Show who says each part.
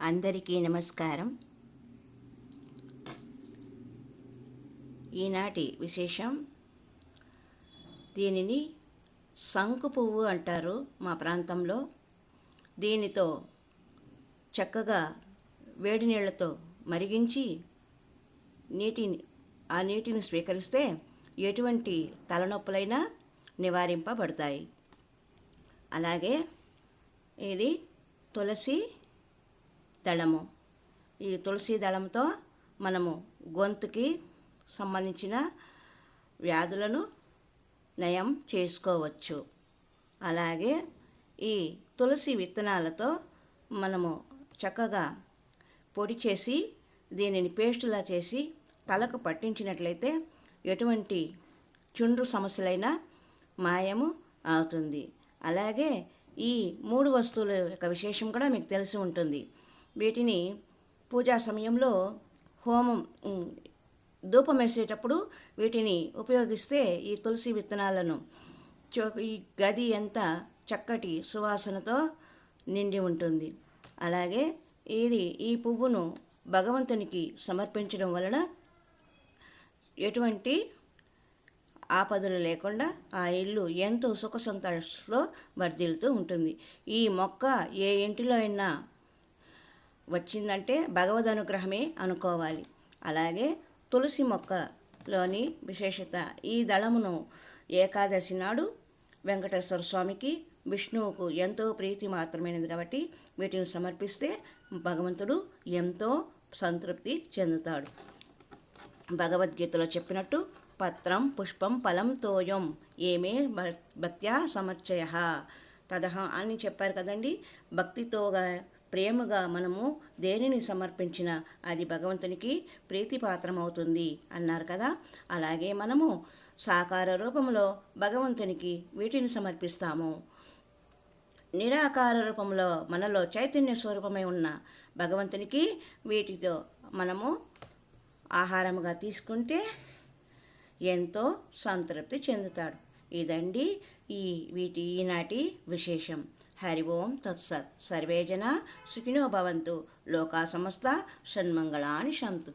Speaker 1: అందరికీ నమస్కారం. ఈనాటి విశేషం, దీనిని శంకు పువ్వు అంటారు మా ప్రాంతంలో. దీనితో చక్కగా వేడి నీళ్లతో మరిగించి ఆ నీటిని స్వీకరిస్తే ఎటువంటి తలనొప్పులైనా నివారింపబడతాయి. అలాగే ఇది తులసి దళము. ఈ తులసి దళంతో మనము గొంతుకి సంబంధించిన వ్యాధులను నయం చేసుకోవచ్చు. అలాగే ఈ తులసి విత్తనాలతో మనము చక్కగా పొడి చేసి దీనిని పేస్టులా చేసి తలకు పట్టించినట్లయితే ఎటువంటి చుండ్రు సమస్యలైనా మాయము అవుతుంది. అలాగే ఈ 3 వస్తువుల యొక్క విశేషం కూడా మీకు తెలిసి ఉంటుంది. వీటిని పూజా సమయంలో ధూపం వేసేటప్పుడు వీటిని ఉపయోగిస్తే ఈ తులసి విత్తనాలను ఈ గది ఎంత చక్కటి సువాసనతో నిండి ఉంటుంది. అలాగే ఈ పువ్వును భగవంతునికి సమర్పించడం వలన ఎటువంటి ఆపదలు లేకుండా ఆ ఇల్లు ఎంతో సుఖ సంతోషంలో వర్ధిల్లుతూ ఉంటుంది. ఈ మొక్క ఏ ఇంటిలో అయినా వచ్చిందంటే భగవద్ అనుగ్రహమే అనుకోవాలి. అలాగే తులసి మొక్కలోని విశేషత, ఈ దళమును ఏకాదశి నాడు వెంకటేశ్వర స్వామికి, విష్ణువుకు ఎంతో ప్రీతి మాత్రమైనది కాబట్టి వీటిని సమర్పిస్తే భగవంతుడు ఎంతో సంతృప్తి చెందుతాడు. భగవద్గీతలో చెప్పినట్టు పత్రం పుష్పం ఫలం తోయం ఏమే భక్త్యా సమర్చయ తదహ అని చెప్పారు కదండి. భక్తితోగా ప్రేమగా మనము దేనిని సమర్పించినా అది భగవంతునికి ప్రీతిపాత్రమవుతుంది అన్నారు కదా. అలాగే మనము సాకార రూపంలో భగవంతునికి వీటిని సమర్పిస్తాము. నిరాకార రూపంలో మనలో చైతన్య స్వరూపమై ఉన్న భగవంతునికి వీటితో మనము ఆహారముగా తీసుకుంటే ఎంతో సంతృప్తి చెందుతాడు. ఇదండి ఈనాటి విశేషం. హరి ఓం తత్సత్. సర్వే జనా సుఖినో భవంతు. లోకా సమస్త షణ్మంగళాని సంతు.